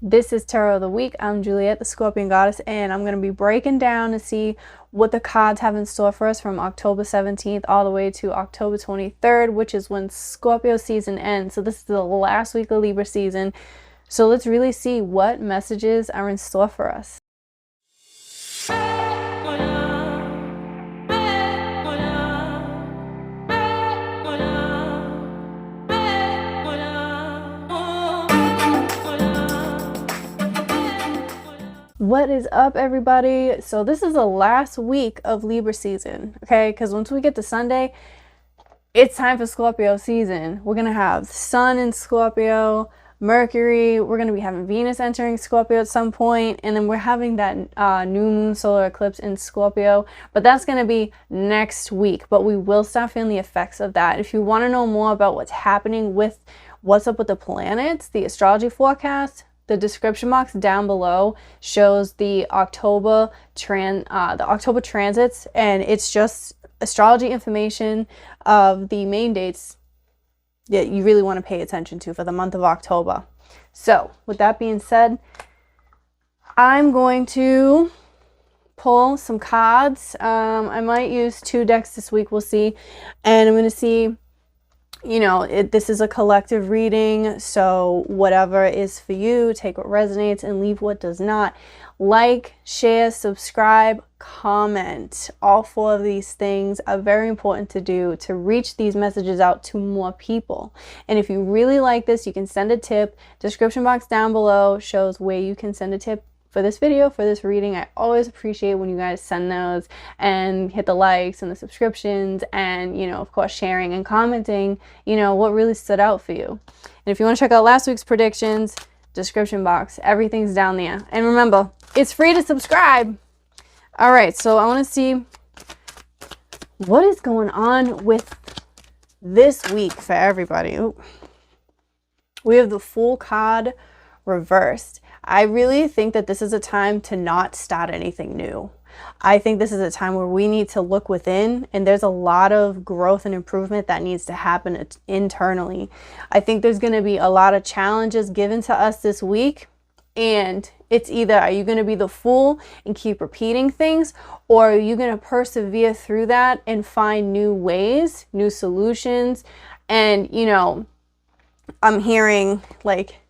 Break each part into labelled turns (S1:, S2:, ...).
S1: This is Tarot of the Week. I'm Juliet, the Scorpion Goddess, and I'm going to be breaking down to see what the cards have in store for us from October 17th all the way to October 23rd, which is when Scorpio season ends. So this is the last week of Libra season. So let's really see what messages are in store for us. What is up, everybody? So this is the last week of Libra season, okay? Because once we get to Sunday, it's time for Scorpio season. We're going to have Sun in Scorpio, Mercury. We're going to be having Venus entering Scorpio at some point, and then we're having that new moon solar eclipse in Scorpio, but that's going to be next week. But we will start feeling the effects of that. If you want to know more about what's happening with what's up with the planets, the astrology forecast, the description box down below shows the October transits, and it's just astrology information of the main dates that you really want to pay attention to for the month of October. So with that being said, I'm going to pull some cards. I might use 2 decks this week, we'll see, and I'm going to see, you know, this is a collective reading, so whatever is for you, take what resonates and leave what does not. Like, share, subscribe, comment. All 4 of these things are very important to do to reach these messages out to more people. And if you really like this, you can send a tip. Description box down below shows where you can send a tip for this video, for this reading. I always appreciate when you guys send those and hit the likes and the subscriptions and, you know, of course, sharing and commenting, you know, what really stood out for you. And if you want to check out last week's predictions, description box, everything's down there. And remember, it's free to subscribe. All right, so I want to see what is going on with this week for everybody. Ooh. We have the Fool card reversed. I really think that this is a time to not start anything new. I think this is a time where we need to look within, and there's a lot of growth and improvement that needs to happen internally. I think there's going to be a lot of challenges given to us this week, and it's either, are you going to be the fool and keep repeating things, or are you going to persevere through that and find new ways, new solutions? And, you know, I'm hearing like,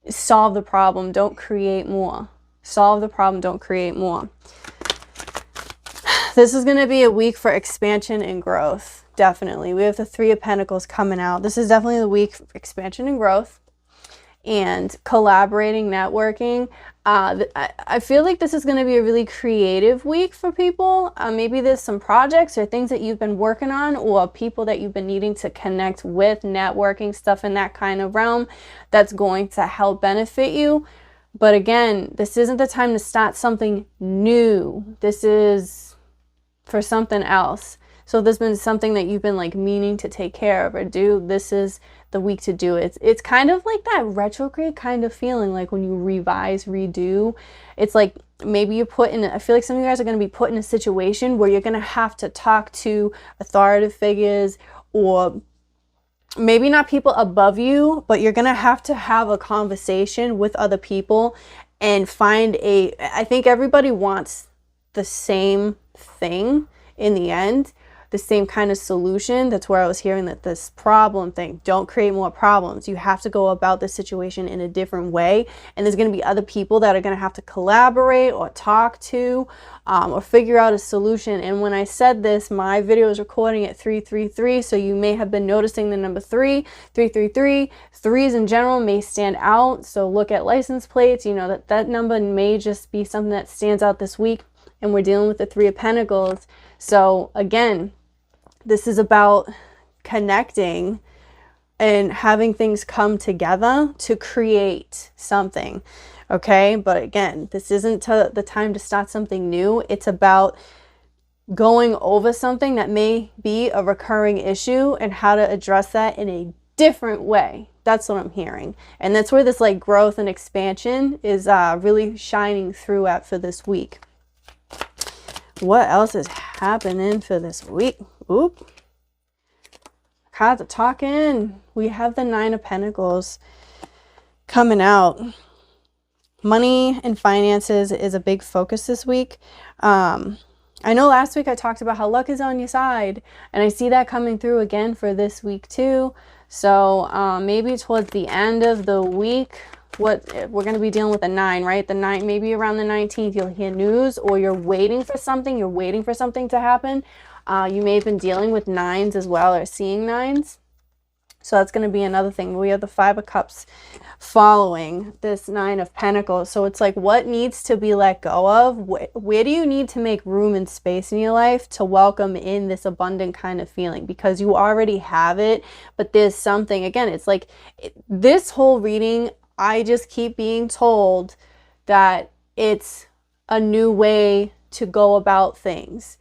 S1: solve the problem, don't create more. Solve the problem, don't create more. This is going to be a week for expansion and growth. Definitely. We have the 3 of Pentacles coming out. This is definitely the week for expansion and growth and collaborating, networking. I feel like this is going to be a really creative week for people. Maybe there's some projects or things that you've been working on, or people that you've been needing to connect with, networking stuff in that kind of realm that's going to help benefit you. But again, this isn't the time to start something new. This is for something else. So if there's been something that you've been like meaning to take care of or do, this is the week to do it. It's kind of like that retrograde kind of feeling, like when you revise, redo. It's like maybe you're put in, I feel like some of you guys are going to be put in a situation where you're going to have to talk to authoritative figures, or maybe not people above you, but you're going to have a conversation with other people and find I think everybody wants the same thing in the end, the same kind of solution. That's where I was hearing that this problem thing, don't create more problems. You have to go about the situation in a different way. And there's going to be other people that are going to have to collaborate or talk to or figure out a solution. And when I said this, my video is recording at 333. So you may have been noticing the number 333. Threes in general may stand out. So look at license plates. You know, that number may just be something that stands out this week. And we're dealing with the 3 of Pentacles. So again, this is about connecting and having things come together to create something. Okay, but again, this isn't the time to start something new. It's about going over something that may be a recurring issue and how to address that in a different way. That's what I'm hearing. And that's where this like growth and expansion is really shining through at for this week. What else is happening for this week? Oop. Cards are talking. We have the 9 of Pentacles coming out. Money and finances is a big focus this week. I know last week I talked about how luck is on your side, and I see that coming through again for this week too. So maybe towards the end of the week, what we're going to be dealing with a 9, right? The 9, maybe around the 19th, you'll hear news, or you're waiting for something. You're waiting for something to happen. You may have been dealing with 9s as well, or seeing 9s. So that's going to be another thing. We have the 5 of Cups following this 9 of Pentacles. So it's like, what needs to be let go of? Where do you need to make room and space in your life to welcome in this abundant kind of feeling? Because you already have it, but there's something, again, it's like this whole reading, I just keep being told that it's a new way to go about things.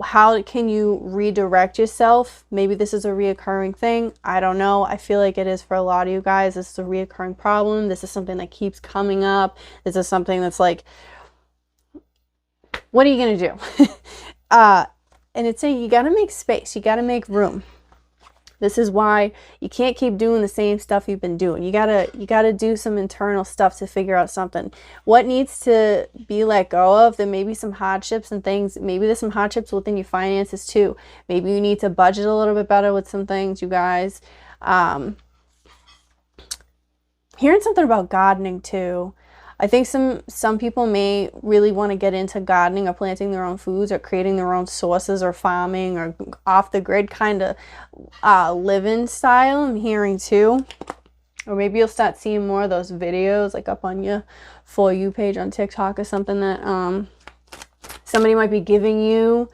S1: How can you redirect yourself? Maybe this is a reoccurring thing. I don't know. I feel like it is for a lot of you guys. This is a reoccurring problem. This is something that keeps coming up. This is something that's like, what are you going to do? And it's saying you got to make space. You got to make room. This is why you can't keep doing the same stuff you've been doing. You gotta do some internal stuff to figure out something. What needs to be let go of? There may be some hardships and things. Maybe there's some hardships within your finances too. Maybe you need to budget a little bit better with some things, you guys. Hearing something about gardening too. I think some people may really want to get into gardening or planting their own foods or creating their own sources or farming or off the grid kind of living style. I'm hearing too. Or maybe you'll start seeing more of those videos like up on your For You page on TikTok or something that somebody might be giving you.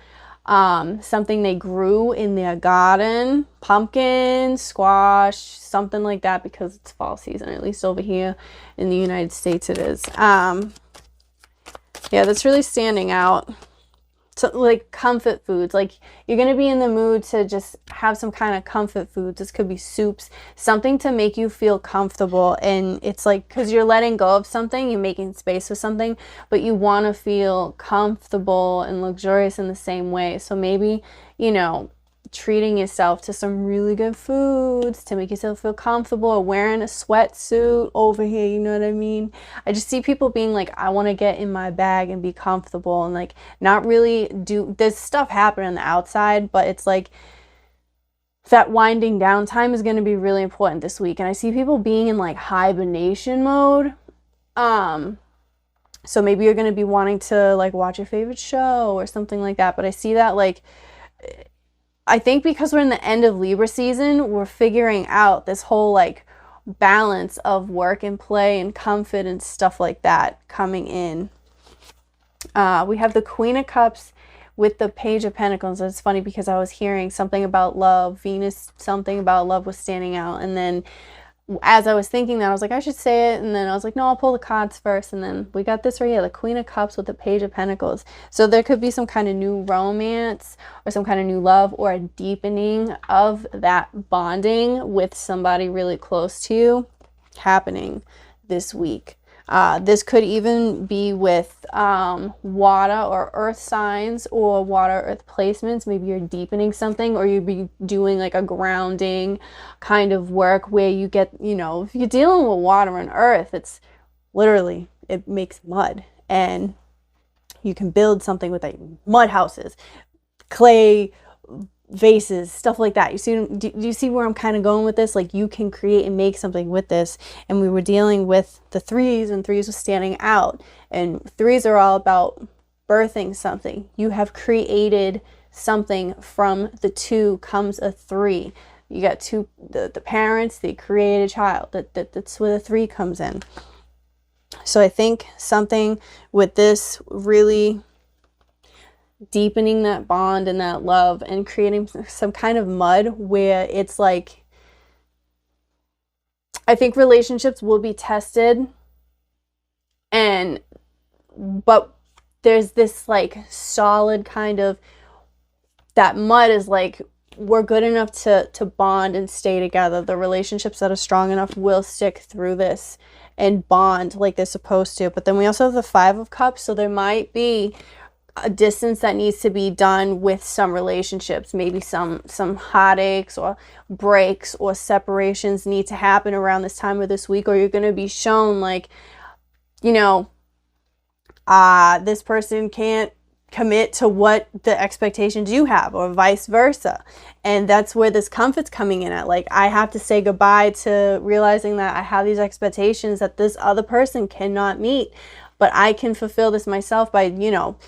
S1: Something they grew in their garden, pumpkin, squash, something like that, because it's fall season, at least over here in the United States it is. Yeah, that's really standing out. So, like comfort foods, like you're going to be in the mood to just have some kind of comfort foods. This could be soups, something to make you feel comfortable. And it's like, because you're letting go of something, you're making space for something, but you want to feel comfortable and luxurious in the same way. So maybe, you know, treating yourself to some really good foods to make yourself feel comfortable, or wearing a sweatsuit over here, you know what I mean? I just see people being like, I want to get in my bag and be comfortable, and like not really do this stuff happen on the outside, but it's like that winding down time is going to be really important this week. And I see people being in like hibernation mode. So maybe you're going to be wanting to like watch your favorite show or something like that, but I see that like I think because we're in the end of Libra season, we're figuring out this whole like balance of work and play and comfort and stuff like that coming in. We have the Queen of Cups with the Page of Pentacles. It's funny because I was hearing something about love. Venus, something about love was standing out. And then as I was thinking that, I was like, I should say it. And then I was like, no, I'll pull the cards first. And then we got this right here, the Queen of Cups with the Page of Pentacles. So there could be some kind of new romance or some kind of new love or a deepening of that bonding with somebody really close to you happening this week. This could even be with water or earth signs or water earth placements. Maybe you're deepening something, or you'd be doing like a grounding kind of work where you get, you know, if you're dealing with water and earth, it's literally, it makes mud, and you can build something with like mud houses, clay vases, stuff like that. You see, do you see where I'm kind of going with this? Like you can create and make something with this. And we were dealing with the 3s, and 3s was standing out, and 3s are all about birthing something. You have created something. From the 2 comes a 3. You got two, the parents, they create a child. That's where the 3 comes in. So I think something with this really deepening that bond and that love, and creating some kind of mud where it's like, I think relationships will be tested, but there's this like solid kind of, that mud is like, we're good enough to bond and stay together. The relationships that are strong enough will stick through this and bond like they're supposed to. But then we also have the 5 of Cups, so there might be a distance that needs to be done with some relationships. Maybe some heartaches or breaks or separations need to happen around this time of this week, or you're going to be shown like, you know, this person can't commit to what the expectations you have, or vice versa. And that's where this comfort's coming in at. Like, I have to say goodbye to realizing that I have these expectations that this other person cannot meet, but I can fulfill this myself by, you know,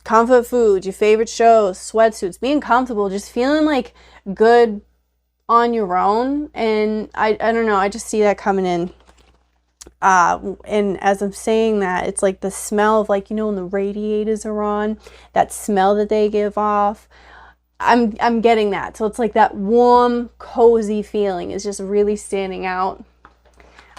S1: comfort food, your favorite shows, sweatsuits, being comfortable, just feeling like good on your own. And I don't know, I just see that coming in. And as I'm saying that, it's like the smell of, like, you know, when the radiators are on, that smell that they give off, I'm getting that. So it's like that warm, cozy feeling is just really standing out.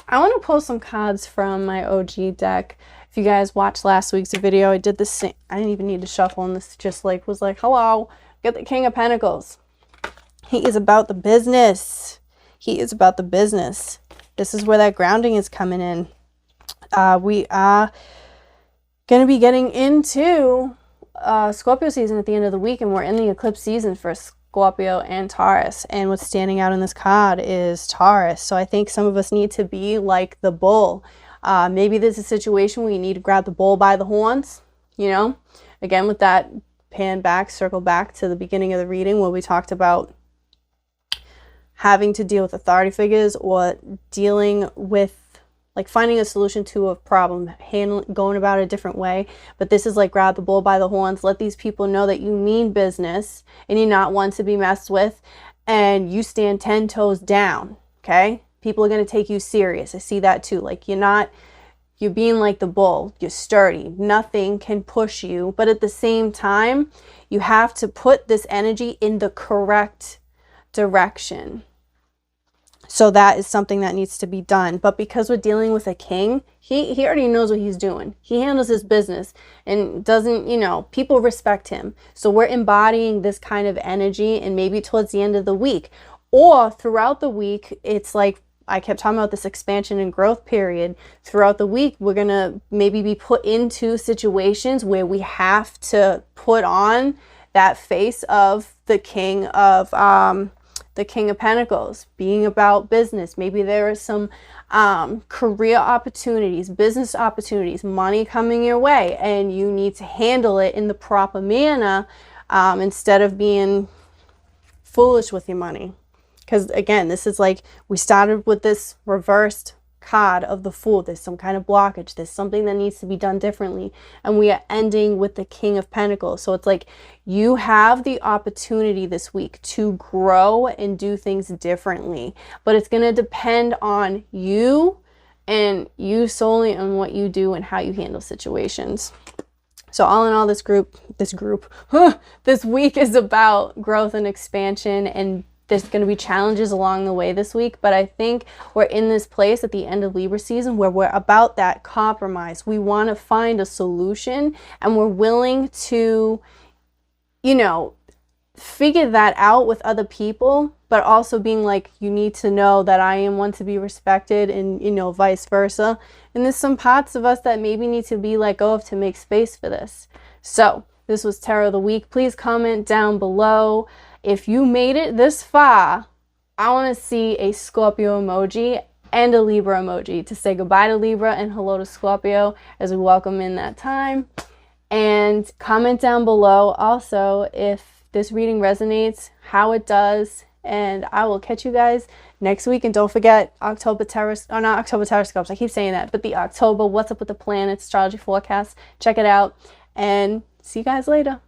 S1: I want to pull some cards from my OG deck. If you guys watched last week's video, I did the same. I didn't even need to shuffle, and this just like was like, hello, get the King of Pentacles. He is about the business. He is about the business. This is where that grounding is coming in. We are going to be getting into Scorpio season at the end of the week, and we're in the eclipse season for Scorpio and Taurus. And what's standing out in this card is Taurus. So I think some of us need to be like the bull. Maybe there's a situation where you need to grab the bull by the horns, you know, again, with that pan back, circle back to the beginning of the reading where we talked about having to deal with authority figures, or dealing with, like, finding a solution to a problem, going about it a different way. But this is like grab the bull by the horns, let these people know that you mean business and you're not one to be messed with, and you stand 10 toes down, okay? People are going to take you serious. I see that too. Like, you're being like the bull, you're sturdy, nothing can push you, but at the same time, you have to put this energy in the correct direction. So that is something that needs to be done. But because we're dealing with a king, he already knows what he's doing. He handles his business and doesn't, you know, people respect him. So we're embodying this kind of energy, and maybe towards the end of the week or throughout the week, it's like I kept talking about this expansion and growth period. Throughout the week, we're going to maybe be put into situations where we have to put on that face of the King of Pentacles, being about business. Maybe there are some career opportunities, business opportunities, money coming your way, and you need to handle it in the proper manner instead of being foolish with your money. Because again, this is like, we started with this reversed card of the Fool. There's some kind of blockage. There's something that needs to be done differently. And we are ending with the King of Pentacles. So it's like you have the opportunity this week to grow and do things differently. But it's going to depend on you and you solely on what you do and how you handle situations. So all in all, this week is about growth and expansion, and there's going to be challenges along the way this week, but I think we're in this place at the end of Libra season where we're about that compromise. We want to find a solution, and we're willing to, you know, figure that out with other people, but also being like, you need to know that I am one to be respected, and, you know, vice versa. And there's some parts of us that maybe need to be let go of to make space for this. So this was Tarot of the Week. Please comment down below. If you made it this far, I want to see a Scorpio emoji and a Libra emoji to say goodbye to Libra and hello to Scorpio as we welcome in that time. And comment down below also if this reading resonates, how it does, and I will catch you guys next week. And don't forget October not October Taroscopes, I keep saying that, but the October What's Up with the Planets astrology forecast. Check it out and see you guys later.